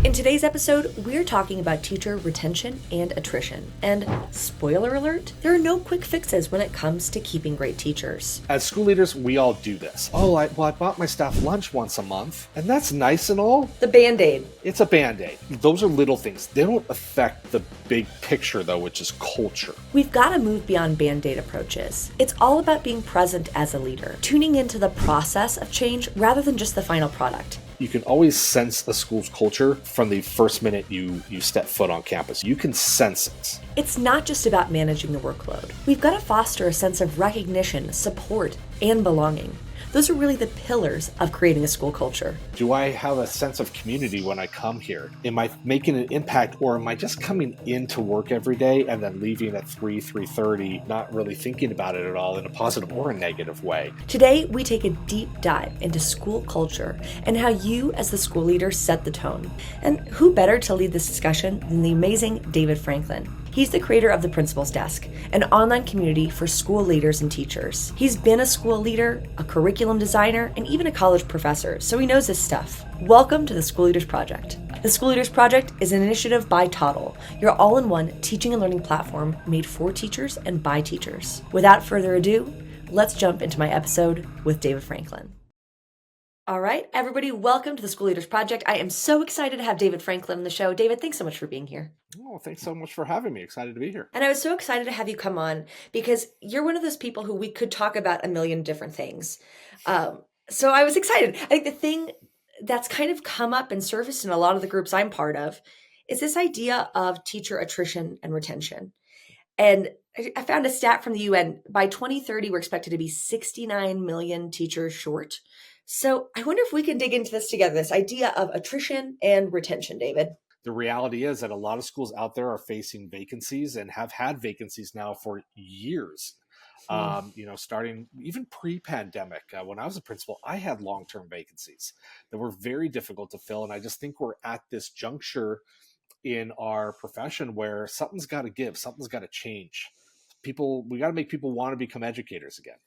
In today's episode, we're talking about teacher retention and attrition. And spoiler alert, there are no quick fixes when it comes to keeping great teachers. As school leaders, we all do this. I bought my staff lunch once a month, and that's nice and all. The Band-Aid. It's a Band-Aid. Those are little things. They don't affect the big picture, though, which is culture. We've got to move beyond Band-Aid approaches. It's all about being present as a leader, tuning into the process of change rather than just the final product. You can always sense a school's culture from the first minute you step foot on campus. You can sense it. It's not just about managing the workload. We've got to foster a sense of recognition, support, and belonging. Those are really the pillars of creating a school culture. Do I have a sense of community when I come here? Am I making an impact, or am I just coming into work every day and then leaving at 3:30, not really thinking about it at all in a positive or a negative way? Today, we take a deep dive into school culture and how you as the school leader set the tone. And who better to lead this discussion than the amazing David Franklin? He's the creator of the Principal's Desk, an online community for school leaders and teachers. He's been a school leader, a curriculum designer, and even a college professor, so he knows his stuff. Welcome to the School Leaders Project. The School Leaders Project is an initiative by Toddle, your all-in-one teaching and learning platform made for teachers and by teachers. Without further ado, let's jump into my episode with David Franklin. All right, everybody, welcome to the School Leaders Project. I am so excited to have David Franklin on the show. David, thanks so much for being here. Oh, thanks so much for having me. Excited to be here. And I was so excited to have you come on because you're one of those people who we could talk about a million different things. So I was excited. I think the thing that's kind of come up and surfaced in a lot of the groups I'm part of is this idea of teacher attrition and retention. And I found a stat from the UN. By 2030, we're expected to be 69 million teachers short. So I wonder if we can dig into this together, this idea of attrition and retention, David. The reality is that a lot of schools out there are facing vacancies and have had vacancies now for years. Starting even pre-pandemic, when I was a principal, I had long-term vacancies that were very difficult to fill. And I just think we're at this juncture in our profession where something's got to give, something's got to change. We got to make people want to become educators again.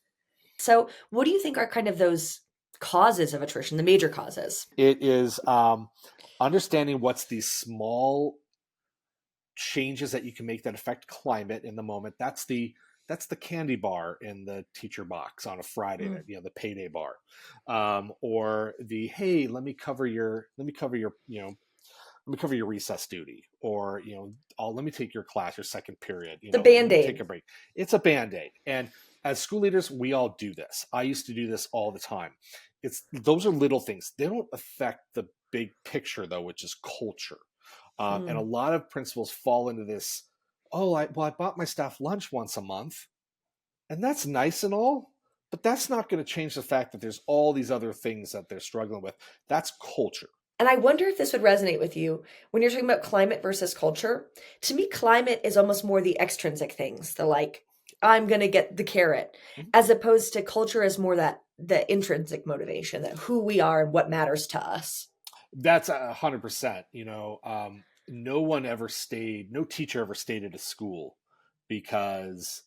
So what do you think are kind of those causes of attrition, the major causes? It is understanding what's these small changes that you can make that affect climate in the moment. That's the candy bar in the teacher box on a Friday, the payday bar, or the, hey, let me cover your recess duty, or let me take your class, your second period. The Band-Aid. Take a break. It's a Band-Aid, and as school leaders, we all do this. I used to do this all the time. Those are little things. They don't affect the big picture, though, which is culture. And a lot of principals fall into this, I bought my staff lunch once a month, and that's nice and all, but that's not going to change the fact that there's all these other things that they're struggling with. That's culture. And I wonder if this would resonate with you when you're talking about climate versus culture. To me, climate is almost more the extrinsic things, I'm going to get the carrot, as opposed to culture is more the intrinsic motivation, that who we are and what matters to us. That's 100%. No teacher ever stayed at a school because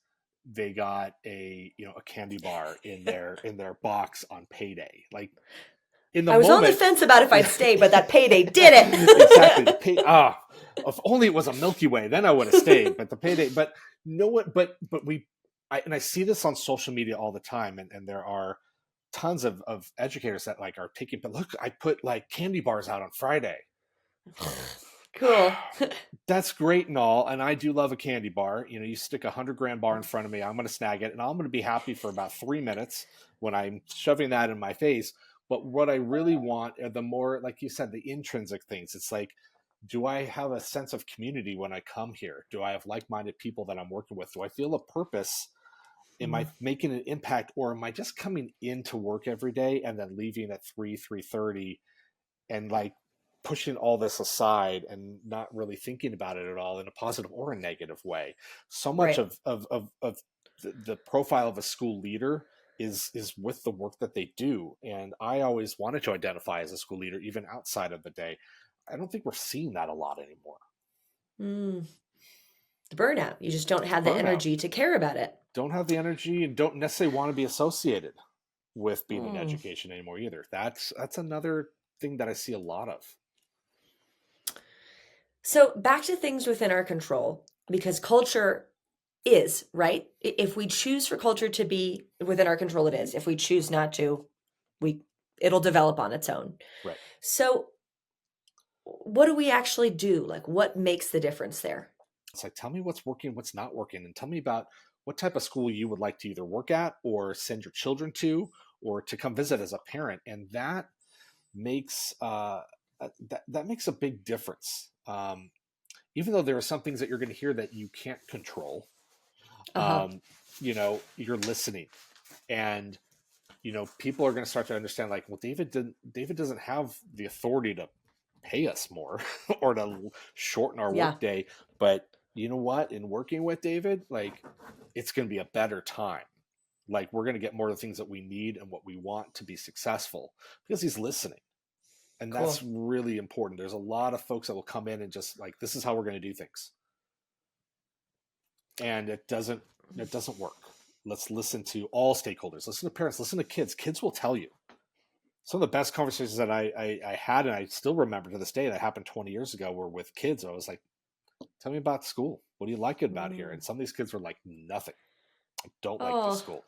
they got a candy bar in their box on payday. I was on the fence about if I'd stay, but that payday did it. Exactly. If only it was a Milky Way, then I would have stayed. But the payday, but no one, but I see this on social media all the time, and there are tons of educators that are taking, but look, I put candy bars out on Friday. Cool. That's great and all, and I do love a candy bar. You stick 100-gram bar in front of me, I'm going to snag it, and I'm going to be happy for about 3 minutes when I'm shoving that in my face. But what I really want are the more, like you said, the intrinsic things. It's do I have a sense of community when I come here? Do I have like-minded people that I'm working with? Do I feel a purpose? Am I making an impact, or am I just coming into work every day and then leaving at 3:30 and pushing all this aside and not really thinking about it at all in a positive or a negative way? So much of the profile of a school leader is with the work that they do. And I always wanted to identify as a school leader, even outside of the day. I don't think we're seeing that a lot anymore. The burnout. You just don't have the energy to care about it. Don't have the energy and don't necessarily want to be associated with being in education anymore either. That's another thing that I see a lot of. So back to things within our control, because culture is, right? If we choose for culture to be within our control, it is. If we choose not to, we it'll develop on its own. Right. So what do we actually do? Like what makes the difference there? It's like, tell me what's working, what's not working, and tell me about what type of school you would like to either work at or send your children to, or to come visit as a parent. And that makes that makes a big difference. Even though there are some things that you're going to hear that you can't control, Uh-huh. you're listening, and people are going to start to understand, like, well, David doesn't have the authority to pay us more or to shorten our Yeah. workday, but you know what? In working with David, like, it's going to be a better time. Like, we're going to get more of the things that we need and what we want to be successful because he's listening. And that's Cool. really important. There's a lot of folks that will come in and just like, this is how we're going to do things. And it doesn't work. Let's listen to all stakeholders, listen to parents, listen to kids. Kids will tell you. Some of the best conversations that I had, and I still remember to this day, that happened 20 years ago, were with kids. I was like, tell me about school. What do you like about here? Mm. And some of these kids were like, nothing. I don't like this Oh, school.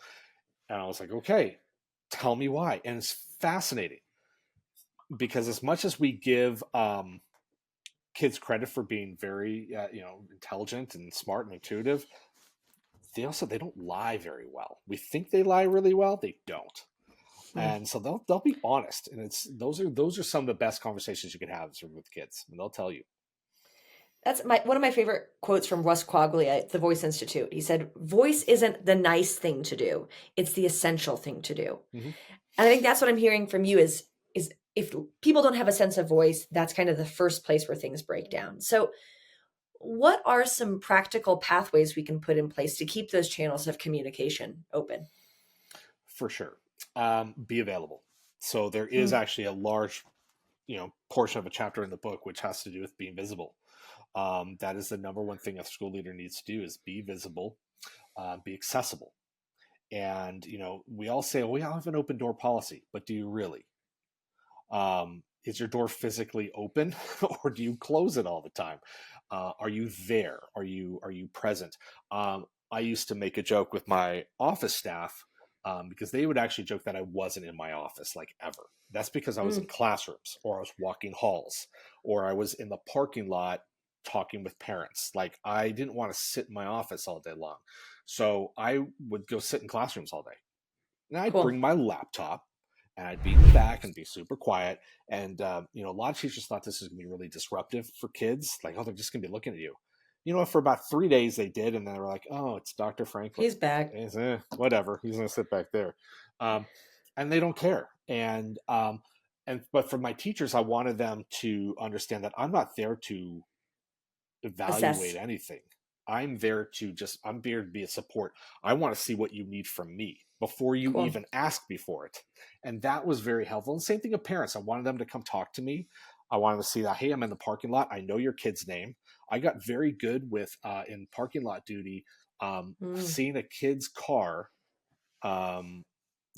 And I was like, okay, tell me why. And it's fascinating because as much as we give kids credit for being very, intelligent and smart and intuitive, they don't lie very well. We think they lie really well. They don't. mm. And so they'll be honest, and it's those are some of the best conversations you can have with kids, and they'll tell you. That's one of my favorite quotes from Russ Quaglia at the Voice Institute. He said, "Voice isn't the nice thing to do; it's the essential thing to do." Hmm. And I think that's what I'm hearing from you is if people don't have a sense of voice, that's kind of the first place where things break down. So, what are some practical pathways we can put in place to keep those channels of communication open? For sure. Be available. So there is Mm, actually a large, portion of a chapter in the book which has to do with being visible. That is the number one thing a school leader needs to do, is be visible, be accessible. And we all say, well, we all have an open door policy, but do you really? Is your door physically open, or do you close it all the time? Are you there? Are you present? I used to make a joke with my office staff, because they would actually joke that I wasn't in my office, like, ever. That's because I was in mm, classrooms, or I was walking halls, or I was in the parking lot talking with parents. Like, I didn't want to sit in my office all day long, so I would go sit in classrooms all day, and I'd bring cool. my laptop, and I'd be in the back and be super quiet. And a lot of teachers thought this was going to be really disruptive for kids. Like, oh, they're just going to be looking at you. For about 3 days they did, and then they were like, oh, it's Dr. Franklin. He's back. Whatever. He's going to sit back there, um, and they don't care. But for my teachers, I wanted them to understand that I'm not there to evaluate Assess. anything. I'm there to be a support. I want to see what you need from me before you Cool. even ask me for it. And that was very helpful. And same thing with parents. I wanted them to come talk to me. I wanted to see that, hey, I'm in the parking lot. I know your kid's name. I got very good with, in parking lot duty, Mm, seeing a kid's car um,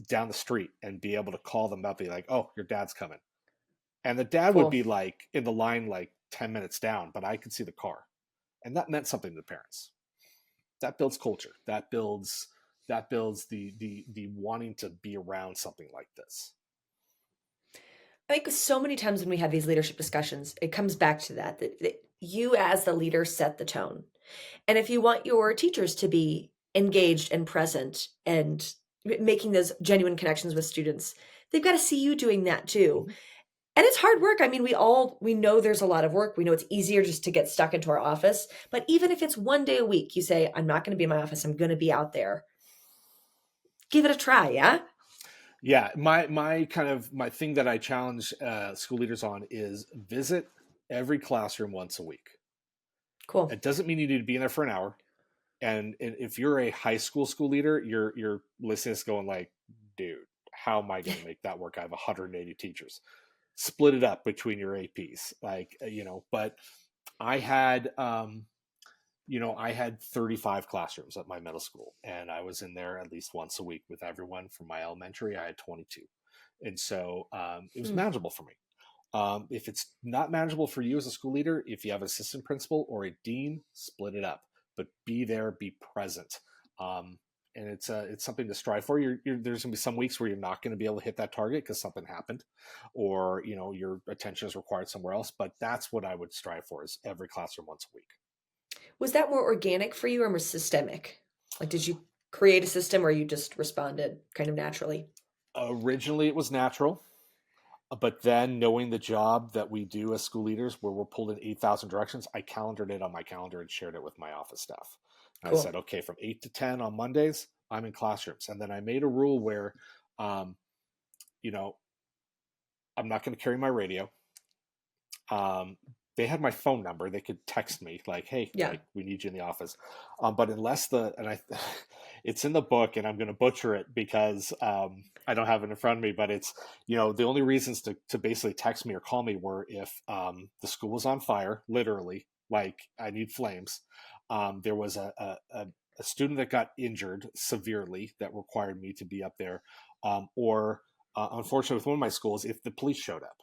down the street and be able to call them up, be like, oh, your dad's coming. And the dad would cool. be like in the line, like 10 minutes down, but I could see the car. And that meant something to the parents. That builds culture. That builds the wanting to be around something like this. I think so many times when we have these leadership discussions, it comes back to that you as the leader set the tone. And if you want your teachers to be engaged and present and making those genuine connections with students, they've got to see you doing that too. Mm-hmm. And it's hard work. I mean, we know there's a lot of work. We know it's easier just to get stuck into our office. But even if it's one day a week, you say, I'm not going to be in my office, I'm going to be out there. Give it a try, yeah? Yeah, my thing that I challenge school leaders on is visit every classroom once a week. Cool. It doesn't mean you need to be in there for an hour. And if you're a high school leader, you're listening to this going like, dude, how am I going to make that work? I have 180 teachers. Split it up between your APs, like, But I had I had 35 classrooms at my middle school, and I was in there at least once a week with everyone. From my elementary, I had 22. And so it was Hmm. manageable for me. If it's not manageable for you as a school leader, if you have an assistant principal or a dean, split it up, but be there, be present. And it's something to strive for. There's going to be some weeks where you're not going to be able to hit that target because something happened, or your attention is required somewhere else. But that's what I would strive for: is every classroom once a week. Was that more organic for you or more systemic? Like, did you create a system or you just responded kind of naturally? Originally, it was natural. But then, knowing the job that we do as school leaders, where we're pulled in 8,000 directions, I calendared it on my calendar and shared it with my office staff. And I Cool. said, okay, from 8 to 10 on Mondays, I'm in classrooms. And then I made a rule where, um, you know, I'm not going to carry my radio. Um, they had my phone number. They could text me like, "Hey, Yeah. like we need you in the office." But unless it's in the book, and I'm going to butcher it because I don't have it in front of me. But it's the only reasons to basically text me or call me were if the school was on fire, literally, like I need flames. There was a student that got injured severely that required me to be up there, or unfortunately, with one of my schools, if the police showed up,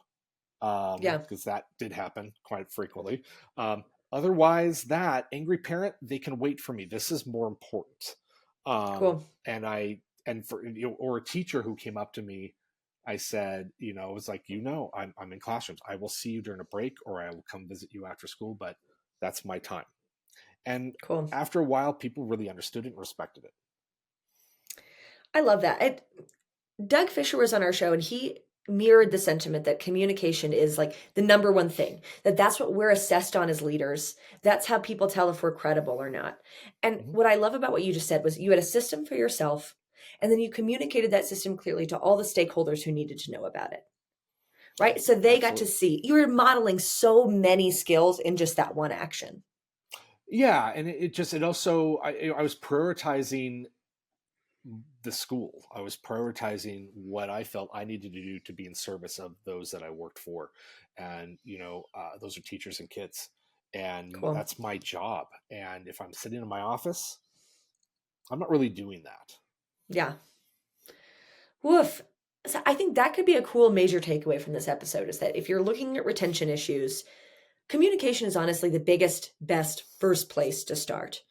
Yeah. because that did happen quite frequently. Otherwise, that angry parent, they can wait for me. This is more important. Cool. And for or a teacher who came up to me, I said, it was like, I'm in classrooms. I will see you during a break, or I will come visit you after school, but that's my time. And Cool. after a while, people really understood it and respected it. I love that. Doug Fisher was on our show and he mirrored the sentiment that communication is like the number one thing, that's what we're assessed on as leaders. That's how people tell if we're credible or not. And what I love about what you just said was you had a system for yourself and then you communicated that system clearly to all the stakeholders who needed to know about it. Right? So they got to see you were modeling so many skills in just that one action. Yeah. And it also, I was prioritizing the school. I was prioritizing what I felt I needed to do to be in service of those that I worked for. And, those are teachers and kids. And Cool. that's my job. And if I'm sitting in my office, I'm not really doing that. Yeah. Woof. So I think that could be a cool major takeaway from this episode is that if you're looking at retention issues, communication is honestly the biggest, best first place to start.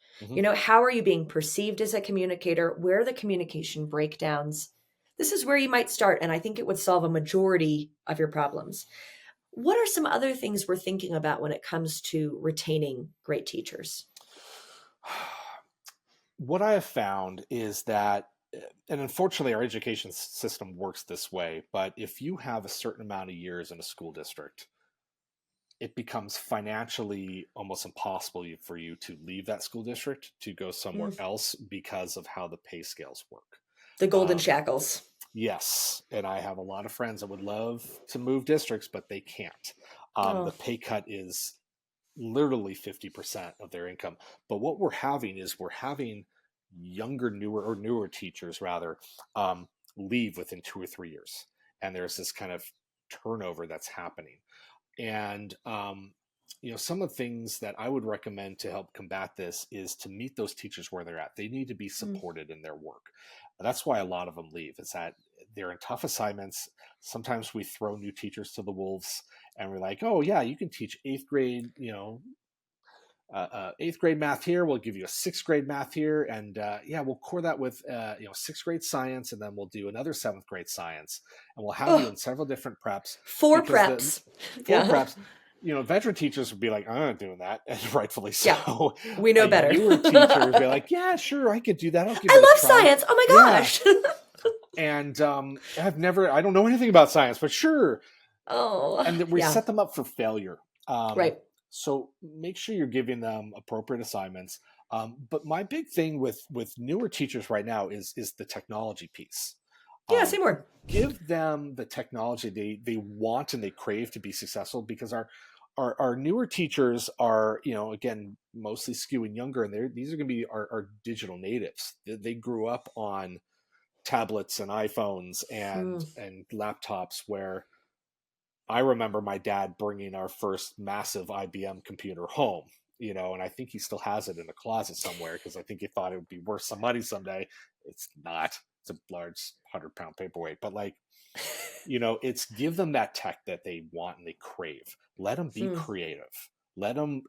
How are you being perceived as a communicator? Where are the communication breakdowns? This is where you might start, and I think it would solve a majority of your problems. What are some other things we're thinking about when it comes to retaining great teachers? What I have found is that, and unfortunately, our education system works this way, but if you have a certain amount of years in a school district, it becomes financially almost impossible for you to leave that school district to go somewhere else because of how the pay scales work. The golden shackles. Yes. And I have a lot of friends that would love to move districts, but they can't. The pay cut is literally 50% of their income. But what we're having newer teachers rather, leave within 2 or 3 years. And there's this kind of turnover that's happening. And, some of the things that I would recommend to help combat this is to meet those teachers where they're at. They need to be supported in their work. That's why a lot of them leave, is that they're in tough assignments. Sometimes we throw new teachers to the wolves and we're like, oh yeah, you can teach eighth grade math here. We'll give you a sixth grade math here. And we'll core that with, sixth grade science. And then we'll do another seventh grade science. And we'll have you in several different preps. Four preps. Preps. Veteran teachers would be like, I'm not doing that. And rightfully so. Yeah, we know better. Newer teachers would be like, yeah, sure, I could do that. I love science. Oh my gosh. Yeah. And I don't know anything about science, but sure. Oh, and we set them up for failure. Right. So make sure you're giving them appropriate assignments. But my big thing with newer teachers right now is the technology piece. Yeah, say more. Give them the technology they want and they crave to be successful, because our newer teachers are, again, mostly skewing younger, and these are going to be our digital natives. They grew up on tablets and iPhones and laptops, where I remember my dad bringing our first massive IBM computer home, and I think he still has it in a closet somewhere, because I think he thought it would be worth some money someday. It's not. It's a large 100-pound paperweight, but It's give them that tech that they want and they crave. Let them be creative. Let them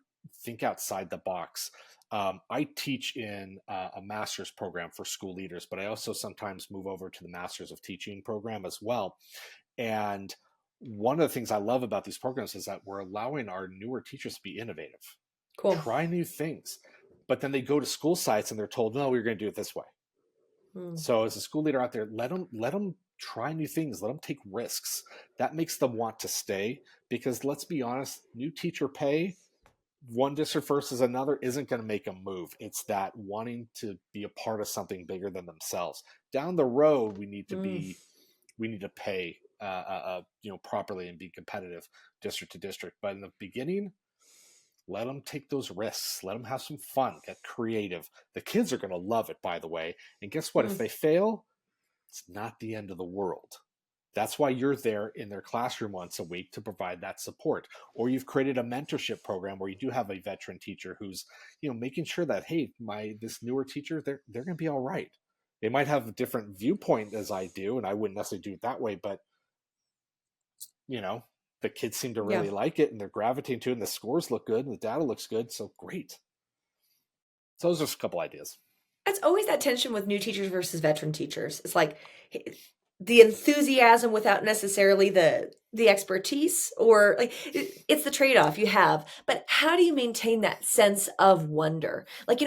think outside the box. I teach in a master's program for school leaders, but I also sometimes move over to the master's of teaching program as well. And one of the things I love about these programs is that we're allowing our newer teachers to be innovative, Cool. try new things. But then they go to school sites and they're told, no, we're going to do it this way. So as a school leader out there, let them try new things. Let them take risks. That makes them want to stay, because let's be honest, new teacher pay, one district versus another, isn't going to make them move. It's that wanting to be a part of something bigger than themselves. Down the road, we need to pay properly and be competitive district to district. But in the beginning, let them take those risks. Let them have some fun. Get creative. The kids are going to love it, by the way. And guess what? If they fail, it's not the end of the world. That's why you're there in their classroom once a week to provide that support. Or you've created a mentorship program where you do have a veteran teacher who's, making sure that, hey, this newer teacher, they're going to be all right. They might have a different viewpoint as I do, and I wouldn't necessarily do it that way, but the kids seem to really like it and they're gravitating to it, and the scores look good and the data looks good. So great. So those are just a couple ideas. It's always that tension with new teachers versus veteran teachers. It's like the enthusiasm without necessarily the expertise, or like it's the trade-off you have. But how do you maintain that sense of wonder? Like,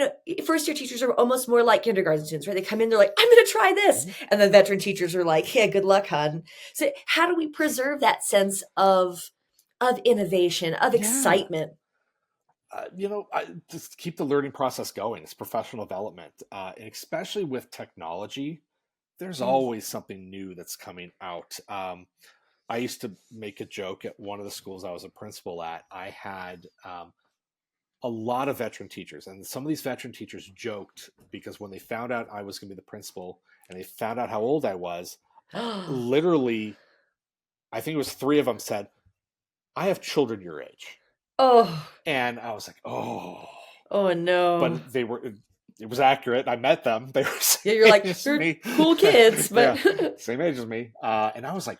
first year teachers are almost more like kindergarten students, right? They come in, they're like, I'm going to try this. And then veteran teachers are like, yeah, good luck, hon. So how do we preserve that sense of innovation, of excitement? I just keep the learning process going. It's professional development. And especially with technology, there's always something new that's coming out. I used to make a joke at one of the schools I was a principal at. I had a lot of veteran teachers, and some of these veteran teachers joked because when they found out I was going to be the principal and they found out how old I was, literally, I think it was 3 of them said, I have children your age. Oh. And I was like, oh no. But it was accurate. I met them. They were you're like, they're cool kids, but same age as me. And I was like,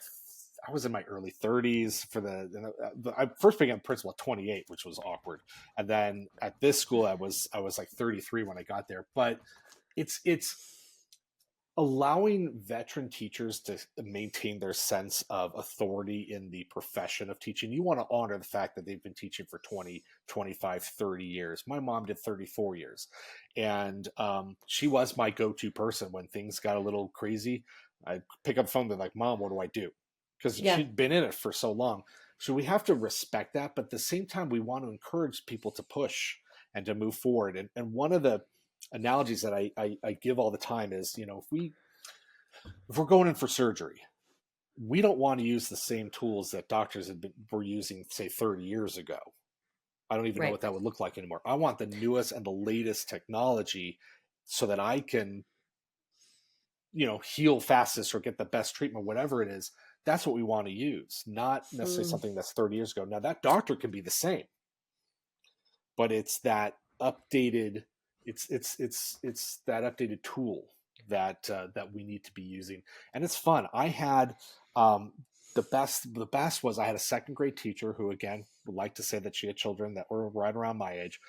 I was in my early 30s I first became principal at 28, which was awkward. And then at this school, I was like 33 when I got there. But it's allowing veteran teachers to maintain their sense of authority in the profession of teaching. You want to honor the fact that they've been teaching for 20, 25, 30 years. My mom did 34 years. And she was my go-to person when things got a little crazy. I'd pick up the phone and be like, Mom, what do I do? Because she'd been in it for so long. So we have to respect that. But at the same time, we want to encourage people to push and to move forward. And one of the analogies that I give all the time is, if we're going in for surgery, we don't want to use the same tools that doctors were using, say, 30 years ago. I don't even know what that would look like anymore. I want the newest and the latest technology so that I can, heal fastest or get the best treatment, whatever it is. That's what we want to use, not necessarily something that's 30 years ago. Now, that doctor can be the same, but it's that updated it's that updated tool that we need to be using, and it's fun. I had the best was I had a second grade teacher who, again, would like to say that she had children that were right around my age.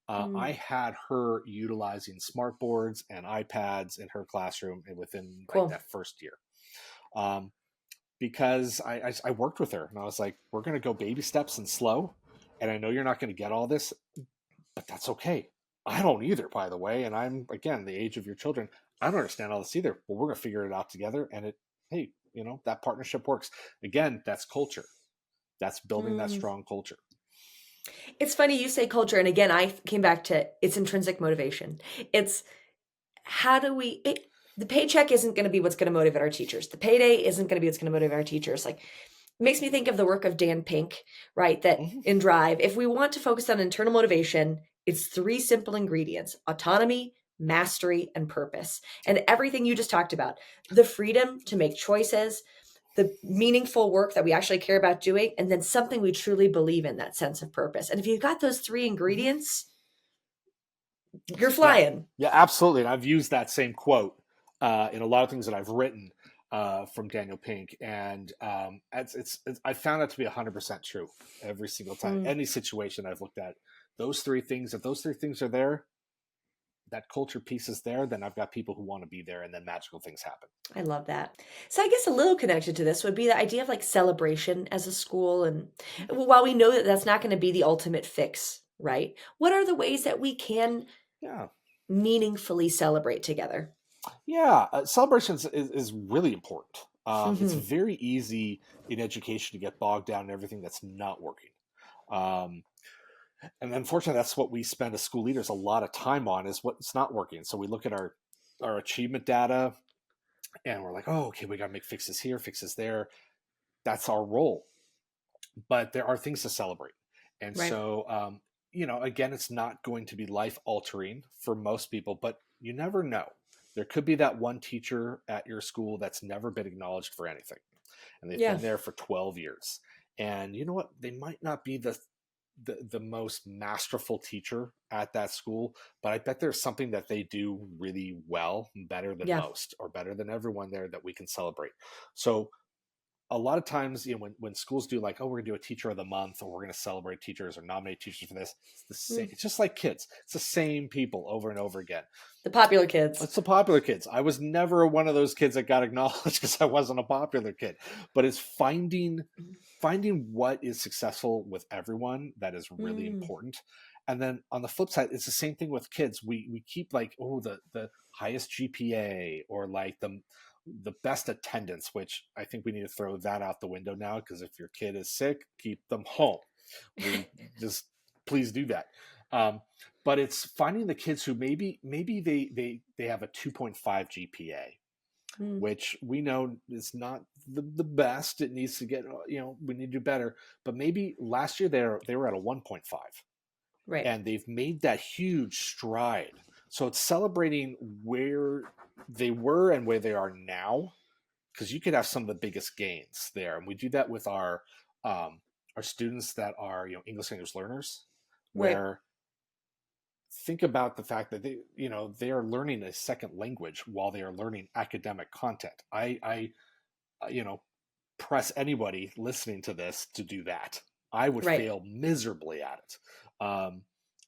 I had her utilizing smart boards and iPads in her classroom within like that first year, because I worked with her and I was like, we're going to go baby steps and slow, and I know you're not going to get all this, but that's okay. I don't either, by the way. And I'm, again, the age of your children. I don't understand all this either. Well, we're going to figure it out together. And that partnership works. Again, that's culture. That's building that strong culture. It's funny you say culture. And again, I came back to it's intrinsic motivation. It's how do the paycheck isn't going to be what's going to motivate our teachers. The payday isn't going to be what's going to motivate our teachers. Like, it makes me think of the work of Dan Pink, right? That in Drive, if we want to focus on internal motivation, it's 3 simple ingredients: autonomy, mastery, and purpose. And everything you just talked about, the freedom to make choices, the meaningful work that we actually care about doing, and then something we truly believe in, that sense of purpose. And if you've got those 3 ingredients, you're flying. Yeah, absolutely. And I've used that same quote in a lot of things that I've written. from Daniel Pink, and it's I found that to be 100% true every single time. Hmm. Any situation I've looked at, those three things, if those three things are there, that culture piece is there, then I've got people who want to be there, and then magical things happen. I love that. So I guess a little connected to this would be the idea of like celebration as a school. And while we know that that's not going to be the ultimate fix, right? What are the ways that we can Yeah. meaningfully celebrate together? Yeah, celebrations is really important. It's Hmm. very easy in education to get bogged down in everything that's not working. Um, and unfortunately, that's what we spend as school leaders a lot of time on, is what's not working. So we look at our achievement data, and we're like, oh, okay, we got to make fixes here, fixes there. That's our role. But there are things to celebrate. And Right. so, again, it's not going to be life altering for most people, but you never know. There could be that one teacher at your school that's never been acknowledged for anything, and they've Yeah. been there for 12 years. And you know what? They might not be the most masterful teacher at that school, but I bet there's something that they do really well, better than Yeah. most, or better than everyone there, that we can celebrate. So a lot of times, when schools do, like, oh, we're gonna do a teacher of the month, or we're gonna celebrate teachers or nominate teachers for this, it's the same. Mm. It's just like kids. It's the same people over and over again. The popular kids. It's the popular kids. I was never one of those kids that got acknowledged because I wasn't a popular kid. But it's finding what is successful with everyone that is really Mm. important. And then on the flip side, it's the same thing with kids. We keep, like, oh, the highest GPA, or like the best attendance, which I think we need to throw that out the window now, because if your kid is sick, keep them home. We just, please do that. Um, but it's finding the kids who maybe they have a 2.5 GPA, Mm. which we know is not the best. It needs to get, we need to do better. But maybe last year they were at a 1.5, Right. and they've made that huge stride. So it's celebrating where they were and where they are now, because you could have some of the biggest gains there. And we do that with our students that are, English language learners, Right. where, think about the fact that they are learning a second language while they are learning academic content. I press anybody listening to this to do that. I would Right. fail miserably at it.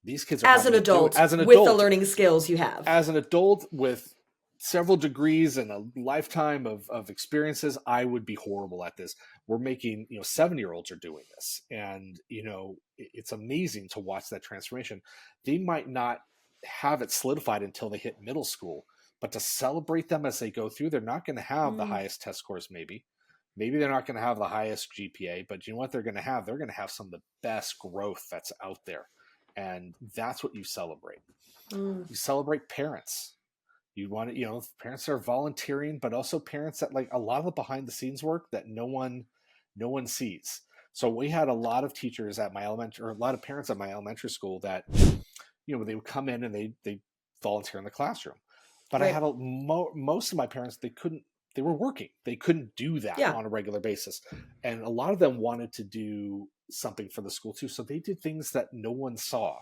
These kids are As an having to do it adult, as an with the adult, learning skills you have. with several degrees and a lifetime of experiences. I would be horrible at this. We're making, 7-year-olds are doing this, and it's amazing to watch that transformation. They might not have it solidified until they hit middle school, but to celebrate them as they go through, they're not going to have the Mm. highest test scores. Maybe they're not going to have the highest GPA, but you know what they're going to have? They're going to have some of the best growth that's out there. And that's what you celebrate. Mm. You celebrate parents. You want to, parents are volunteering, but also parents that, like, a lot of the behind the scenes work that no one sees. So we had a lot of teachers at my elementary, or a lot of parents at my elementary school that, they would come in and they volunteer in the classroom. But I Right. had most of my parents, they were working. They couldn't do that Yeah. on a regular basis. And a lot of them wanted to do something for the school too. So they did things that no one saw,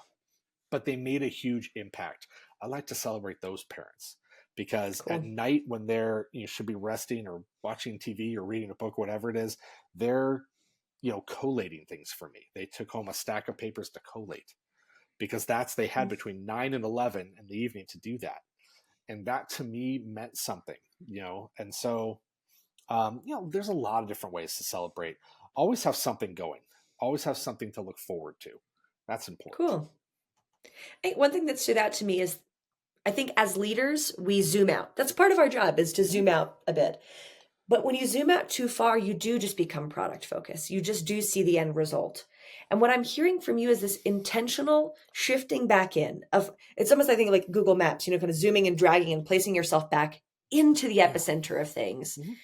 but they made a huge impact. I like to celebrate those parents, because at Cool. night, when they're, should be resting or watching TV or reading a book, whatever it is, they're, collating things for me. They took home a stack of papers to collate, because they had Mm. between 9 and 11 in the evening to do that. And that to me meant something, and so, there's a lot of different ways to celebrate. Always have something going, always have something to look forward to. That's important. Cool. One thing that stood out to me is I think as leaders, we zoom out. That's part of our job, is to Mhm. zoom out a bit. But when you zoom out too far, you do just become product focused. You just do see the end result. And what I'm hearing from you is this intentional shifting back in of, it's almost, I think, like Google Maps, kind of zooming and dragging and placing yourself back into the Yeah. epicenter of things. Mhm.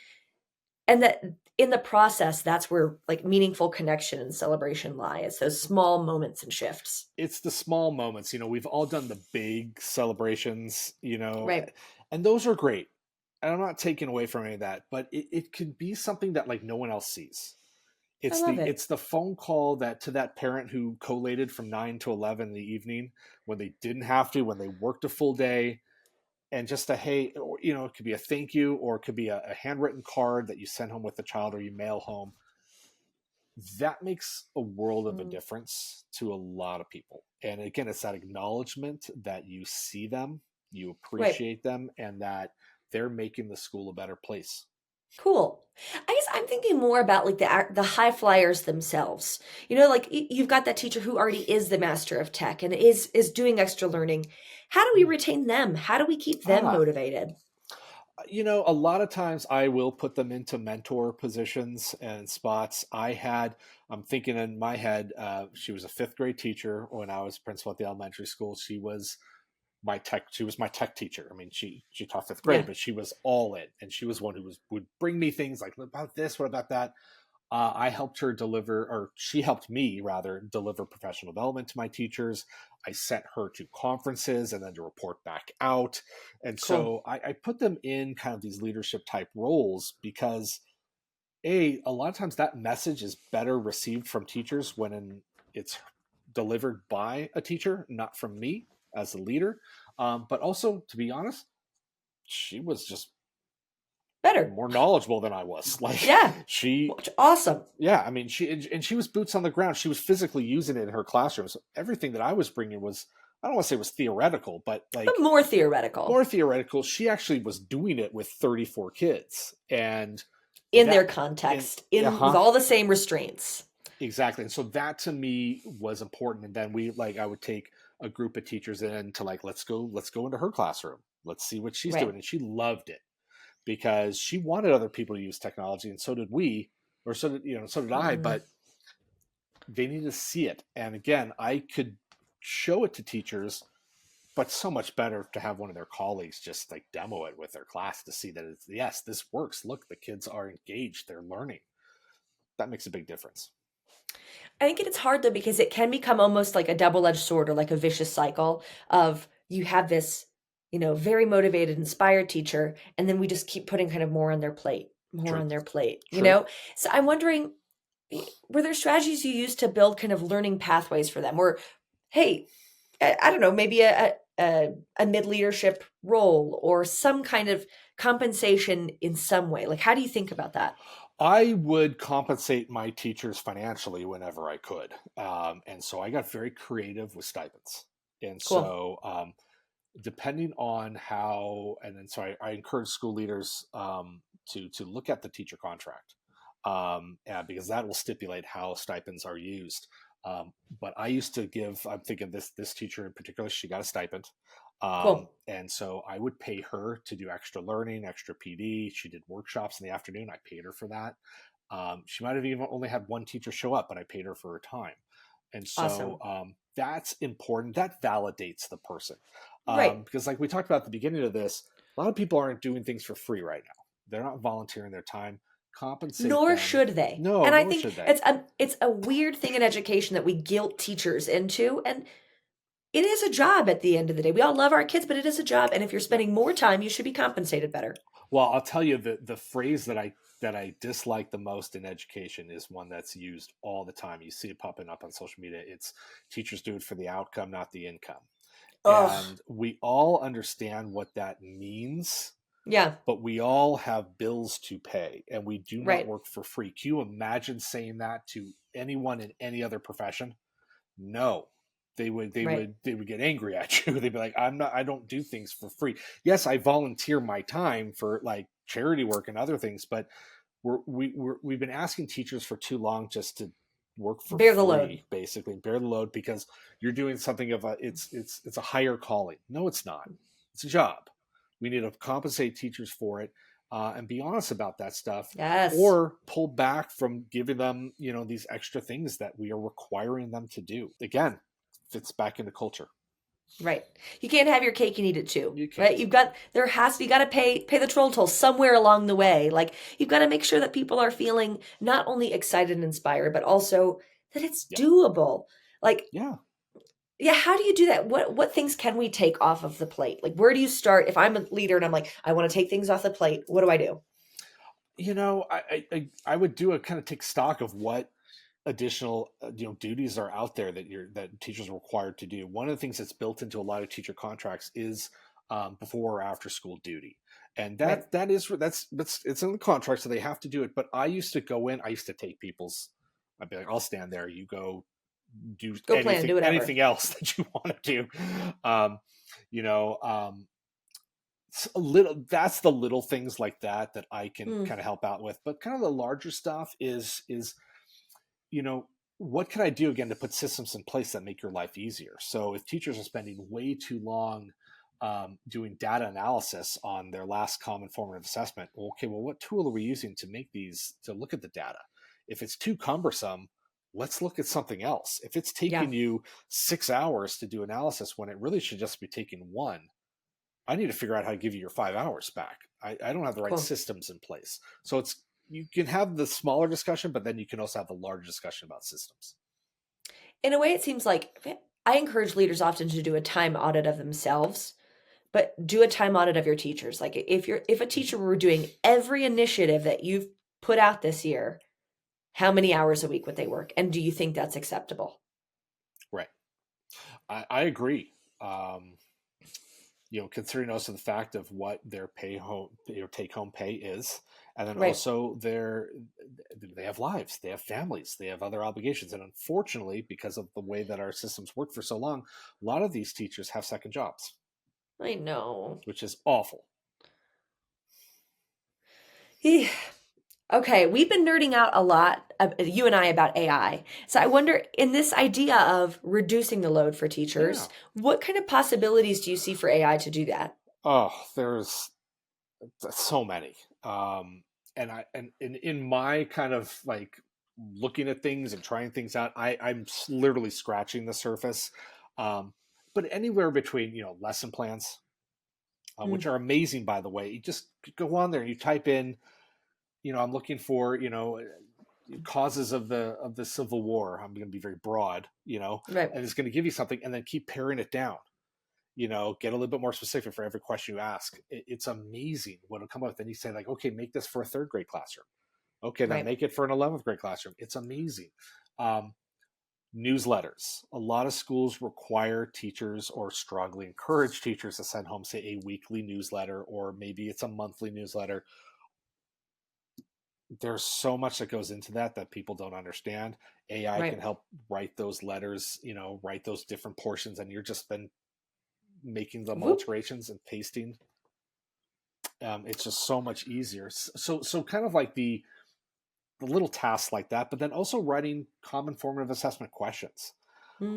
And that in the process, that's where like meaningful connection and celebration lie. It's those small moments and shifts. It's the small moments. We've all done the big celebrations, Right. and those are great. And I'm not taking away from any of that, but it can be something that, like, no one else sees. I It's love the it. it's the phone call to that parent who collated from 9 to 11 in the evening, when they didn't have to, when they worked a full day, and just a, hey, or, it could be a thank you, or it could be a handwritten card that you send home with the child or you mail home. That makes a world of a Mm, difference to a lot of people. And again, it's that acknowledgement that you see them, you right. appreciate them, and that they're making the school a better place. Cool. I guess I'm thinking more about like the high flyers themselves. You know, like you've got that teacher who already is the master of tech and is doing extra learning. How do we Mm. retain them? How do we keep them Ah, motivated? a lot of times I will put them into mentor positions and spots. I'm thinking in my head, she was a fifth grade teacher when I was principal at the elementary school. She was my tech teacher. I mean, she taught fifth grade, Yeah, but she was all in, and she was one who would bring me things like, what about this, what about that. I helped her deliver, or she helped me rather deliver professional development to my teachers. I sent her to conferences and then to report back out. And cool. so I put them in kind of these leadership type roles because a lot of times that message is better received from teachers it's delivered by a teacher, not from me as a leader. But also, to be honest, she was just Better. more knowledgeable than I was. Like Yeah. she Awesome. Yeah, I mean, she was boots on the ground. She was physically using it in her classroom. So everything that I was bringing was, I don't want to say it was theoretical, but But like more theoretical more theoretical. She actually was doing it with 34 kids, and in their that in context, yeah, in with huh, all the same restraints. exactly. And so that to me was important. And then I would take a group of teachers in to like, let's go into her classroom. Let's see what she's Right. doing, and she loved it because she wanted other people to use technology, and so did we, or so did I. Mm. But they need to see it. And again, I could show it to teachers, but so much better to have one of their colleagues just like demo it with their class to see that it's, yes, this works. Look, the kids are engaged, they're learning. That makes a big difference. I think it's hard though because it can become almost like a double-edged sword or like a vicious cycle of you have this, very motivated, inspired teacher, and then we just keep putting kind of more on their plate, more True. on their plate, you True. know? So I'm wondering, were there strategies you used to build kind of learning pathways for them? Or, hey, I don't know, maybe a mid leadership role or some kind of compensation in some way. Like, how do you think about that? I would compensate my teachers financially whenever I could. And so I got very creative with stipends. And Cool. so, depending on how, and then so I encourage school leaders to look at the teacher contract, because that will stipulate how stipends are used. But I used to give. I'm thinking this teacher in particular, she got a stipend, Cool. and so I would pay her to do extra learning, extra PD. She did workshops in the afternoon. I paid her for that. She might have even only had one teacher show up, but I paid her for her time. And so Awesome. that's important. That validates the person. Right. Because, like we talked about at the beginning of this, a lot of people aren't doing things for free right now. They're not volunteering their time. Compensate Nor them. should they. No, And I nor think should they. it's a weird thing in education that we guilt teachers into, and it is a job at the end of the day. We all love our kids, but it is a job, and if you're Yeah. spending more time, you should be compensated better. Well, I'll tell you the phrase that I dislike the most in education is one that's used all the time. You see it popping up on social media. It's teachers do it for the outcome, not the income. Ugh. And we all understand what that means, Yeah. but we all have bills to pay and we do not Right. work for free. Can you imagine saying that to anyone in any other profession? No. Right. They would get angry at you. They'd be like, I don't do things for free. Yes, I volunteer my time for like charity work and other things, but we've been asking teachers for too long just to work for Bear the load. free, basically bear the load because you're doing something of a it's a higher calling. No, it's not. It's a job. We need to compensate teachers for it, and be honest about that stuff, Yes. or pull back from giving them these extra things that we are requiring them to do. Again, fits back into culture. Right. You can't have your cake and eat it too, You right? can't. You got to pay the troll toll somewhere along the way. Like you've got to make sure that people are feeling not only excited and inspired, but also that it's Yeah. doable. Like, Yeah. yeah, how do you do that? What things can we take off of the plate? Like where do you start if I'm a leader and I'm like, I want to take things off the plate. What do I do? I would do a kind of take stock of what additional duties are out there that teachers are required to do. One of the things that's built into a lot of teacher contracts is before or after school duty. And Right. that's it's in the contract, so they have to do it. But I used to go in, I used to take I'd be like, I'll stand there, you go do Go plan, do whatever. anything else that you want to do. Um, you know, a little, that's the little things like that I can Mm, kind of help out with. But kind of the larger stuff is you know, what can I do again to put systems in place that make your life easier? So if teachers are spending way too long doing data analysis on their last common formative assessment, well, okay, well, what tool are we using to make these, to look at the data? If it's too cumbersome, let's look at something else. If it's yeah, taking you 6 hours to do analysis when it really should just be taking one, I need to figure out how to give you your 5 hours back. I don't have the right cool. systems in place. So you can have the smaller discussion, but then you can also have the larger discussion about systems. In a way, it seems like I encourage leaders often to do a time audit of themselves, but do a time audit of your teachers. Like if a teacher were doing every initiative that you've put out this year, how many hours a week would they work? And do you think that's acceptable? Right. I agree. Considering also the fact of what their take home pay is, and then Right. also they have lives, they have families, they have other obligations, and unfortunately, because of the way that our systems work for so long, a lot of these teachers have second jobs, I know. which is awful. Eh, Okay, we've been nerding out a lot, you and I, about AI. So I wonder, in this idea of reducing the load for Yeah. teachers, what kind of possibilities do you see for AI to do that? Oh, there's so many. And in my kind of like looking at things and trying things out, I'm literally scratching the surface. Um, but anywhere between, lesson plans, which Mm, are amazing, by the way. You just go on there and you type in, I'm looking for, causes of the Civil War. I'm going to be very broad, right, and it's going to give you something, and then keep paring it down. Get a little bit more specific for every question you ask. It's amazing what will come up. Then you say like, okay, make this for a third grade classroom. Okay, then right, make it for an 11th grade classroom. It's amazing. Um, Newsletters. A lot of schools require teachers or strongly encourage teachers to send home, say, a weekly newsletter, or maybe it's a monthly newsletter. There's so much that goes into that people don't understand. AI can right. help write those letters, write those different portions, and you're just then making them Whoop. alterations and pasting. It's just so much easier. So kind of like the little tasks like that, but then also writing common formative assessment questions.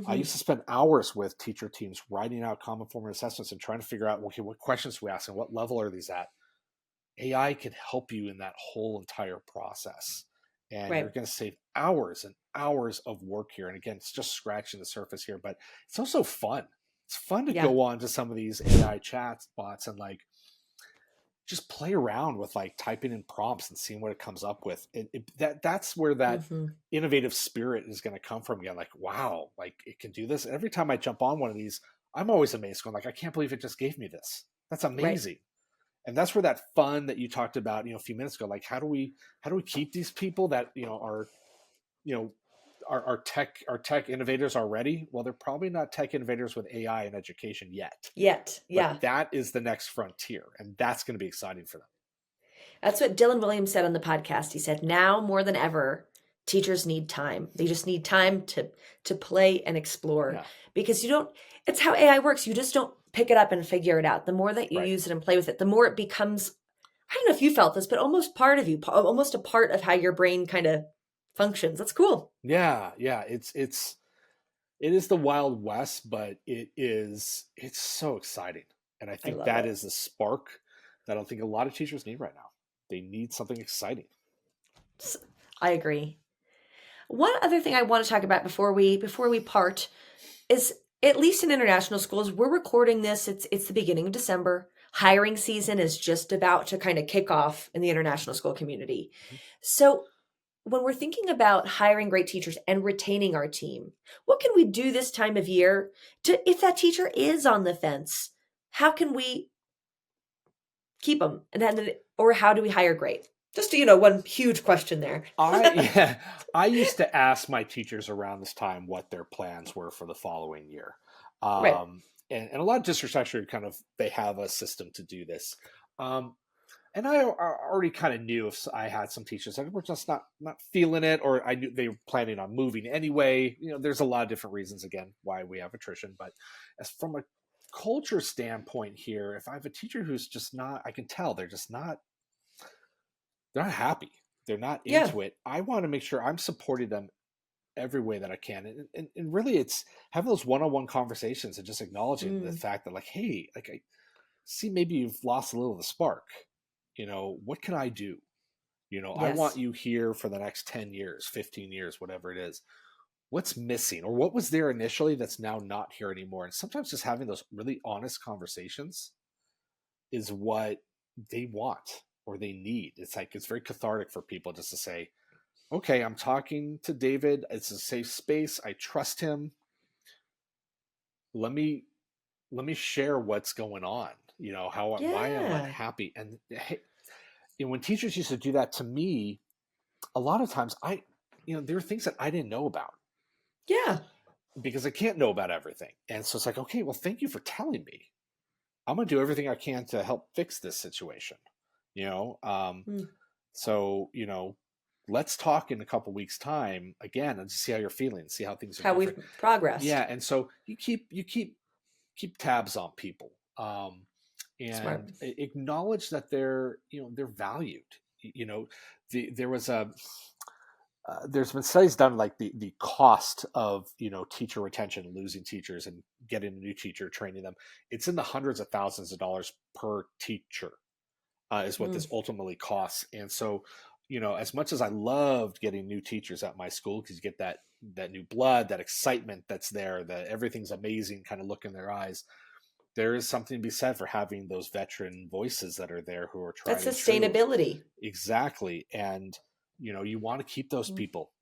I Hmm. used to spend hours with teacher teams writing out common formative assessments and trying to figure out, okay, what questions we ask and what level are these at. AI can help you in that whole entire process. And you're Right. going to save hours and hours of work here. And again, it's just scratching the surface here, but it's also fun. It's fun to Yeah. go on to some of these AI chat bots and like just play around with like typing in prompts and seeing what it comes up with. That's where that Hmm. innovative spirit is going to come from again. Like, wow, like it can do this. And every time I jump on one of these, I'm always amazed, going like, I can't believe it just gave me this. That's Right. amazing. And that's where that fun that you talked about, a few minutes ago, like how do we keep these people that are you know our tech innovators already? Well, they're probably not tech innovators with AI in education yet, Yet. but Yeah. that is the next frontier, and that's going to be exciting for them. That's what Dylan Williams said on the podcast. He said, now more than ever, teachers need time. They just need time to play and explore Yeah, because you don't, it's how AI works. You just don't pick it up and figure it out. The more that you right. use it and play with it, the more it becomes, I don't know if you felt this, but almost part of you, almost a part of how your brain kind of functions. That's cool. Yeah. It is the Wild West, but it's so exciting. And I I think love that it. is the spark that I think a lot of teachers need right now. They need something exciting. S- I agree. One other thing I want to talk about before we part is, at least in international schools, we're recording this. It's the beginning of December. Hiring season is just about to kind of kick off in the international school community. So when we're thinking about hiring great teachers and retaining our team, what can we do this time of year to, if that teacher is on the fence, how can we keep them? And then, or how do we hire great? Just, one huge question there. Yeah, I used to ask my teachers around this time what their plans were for the following year. Right. Um, and a lot of districts actually kind of they have a system to do this. Um, and already kind of knew if I had some teachers that were just not feeling it, or I knew they were planning on moving anyway. There's a lot of different reasons again why we have attrition, but as from a culture standpoint here, if I have a teacher who's just not, I can tell they're not happy, they're not Yeah. into it. I want to make sure I'm supporting them every way that I can, and really, it's having those one-on-one conversations and just acknowledging the Mm, fact that like, hey, like I see maybe you've lost a little of the spark. What can I do? I want yes. you here for the next 10 years, 15 years, whatever it is. What's missing or what was there initially that's now not here anymore? And sometimes just having those really honest conversations is what they want or they need. It's like it's very cathartic for people just to say, okay, I'm talking to David. It's a safe space. I trust him. Let me share what's going on. How why I'm Yeah. unhappy. And hey, when teachers used to do that to me, a lot of times there are things that I didn't know about Yeah. because I can't know about everything. And so it's like, okay, well, thank you for telling me. I'm going to do everything I can to help fix this situation. You know, um, Mm. so let's talk in a couple weeks time again and just see how you're feeling, see how things are How different. we've progressed. Yeah, and so you keep tabs on people, Smart. and acknowledge that they're valued. You know, there was a there's been studies done like the cost of teacher retention, losing teachers and getting a new teacher, training them. It's in the hundreds of thousands of dollars per teacher, is what Mm. this ultimately costs. And so, as much as I loved getting new teachers at my school because you get that new blood, that excitement that's there, that everything's amazing kind of look in their eyes, there is something to be said for having those veteran voices that are there who are That's tried and true. sustainability. Exactly. And you want to keep those Mm. people,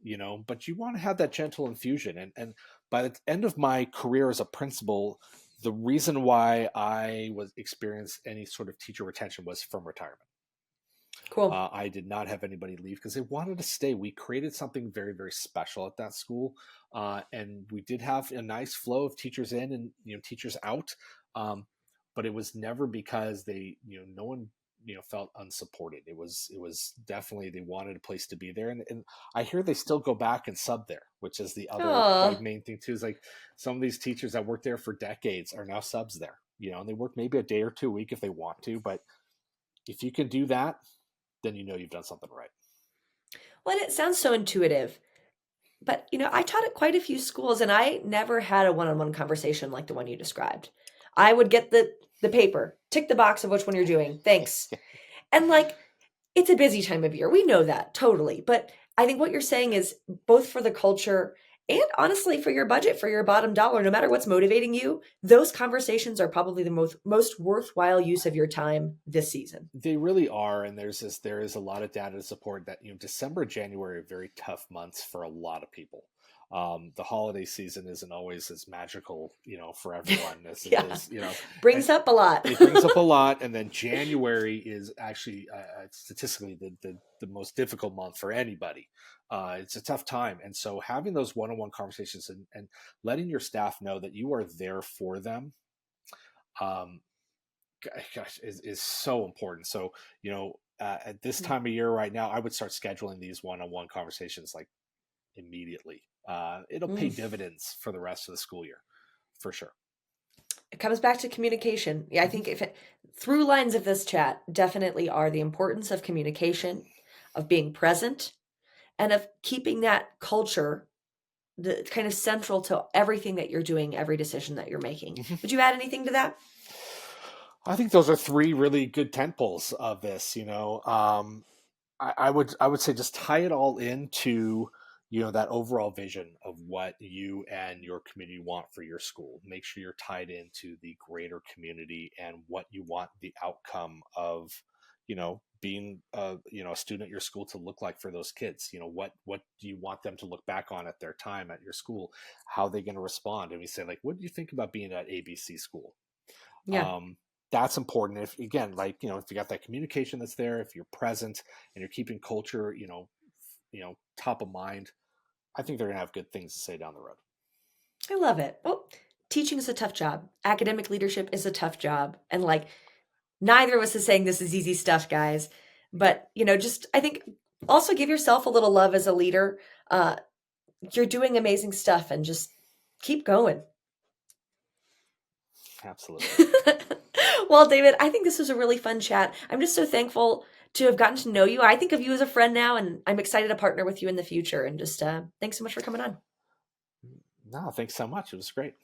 but you want to have that gentle infusion. And by the end of my career as a principal, the reason why I was experienced any sort of teacher retention was from retirement. Cool. I did not have anybody leave because they wanted to stay. We created something very, very special at that school, and we did have a nice flow of teachers in and teachers out. Um, but it was never because they, no one, felt unsupported. It was definitely they wanted a place to be there, and I hear they still go back and sub there, which is the other like Oh, main thing too. Is like some of these teachers that worked there for decades are now subs there. And they work maybe a day or two a week if they want to, but if you can do that, then you've done something right. well, and it sounds so intuitive. But, I taught at quite a few schools and I never had a one-on-one conversation like the one you described. I would get the paper, tick the box of which one you're doing. Thanks. And like it's a busy time of year. We know that totally. But I think what you're saying is both for the culture and honestly for your budget, for your bottom dollar, no matter what's motivating you, those conversations are probably the most worthwhile use of your time this season. They really are, and there is a lot of data to support that. December, January are very tough months for a lot of people. The holiday season isn't always as magical, for everyone as it Yeah. is, and Brings up a lot. it brings up a lot. And then January is actually statistically the most difficult month for anybody. It's a tough time, and so having those one-on-one conversations and letting your staff know that you are there for them. Um, Gosh, is so important. So, at this time of year right now, I would start scheduling these one-on-one conversations like immediately. It'll pay Mm. dividends for the rest of the school year, for sure. It comes back to communication. Yeah, I Mhm. think through lines of this chat definitely are the importance of communication, of being present, and of keeping that culture the kind of central to everything that you're doing, every decision that you're making. Mhm. Would you add anything to that? I think those are three really good tent poles of this. I would say just tie it all into that overall vision of what you and your community want for your school. Make sure you're tied into the greater community and what you want the outcome of being a student at your school to look like for those kids. What do you want them to look back on at their time at your school? How are they going to respond? And we say, like, what do you think about being at ABC school? Yeah. um, that's important. If again, like, you got that communication that's there, if you're present and you're keeping culture, top of mind, I think they're going to have good things to say down the road. I love it. Well, teaching is a tough job. Academic leadership is a tough job. And like, neither of us is saying this is easy stuff, guys. But, just I think also give yourself a little love as a leader. You're doing amazing stuff and just keep going. Absolutely. Well, David, I think this was a really fun chat. I'm just so thankful to have gotten to know you. I think of you as a friend now, and I'm excited to partner with you in the future. And just thanks so much for coming on. No, thanks so much. It was great.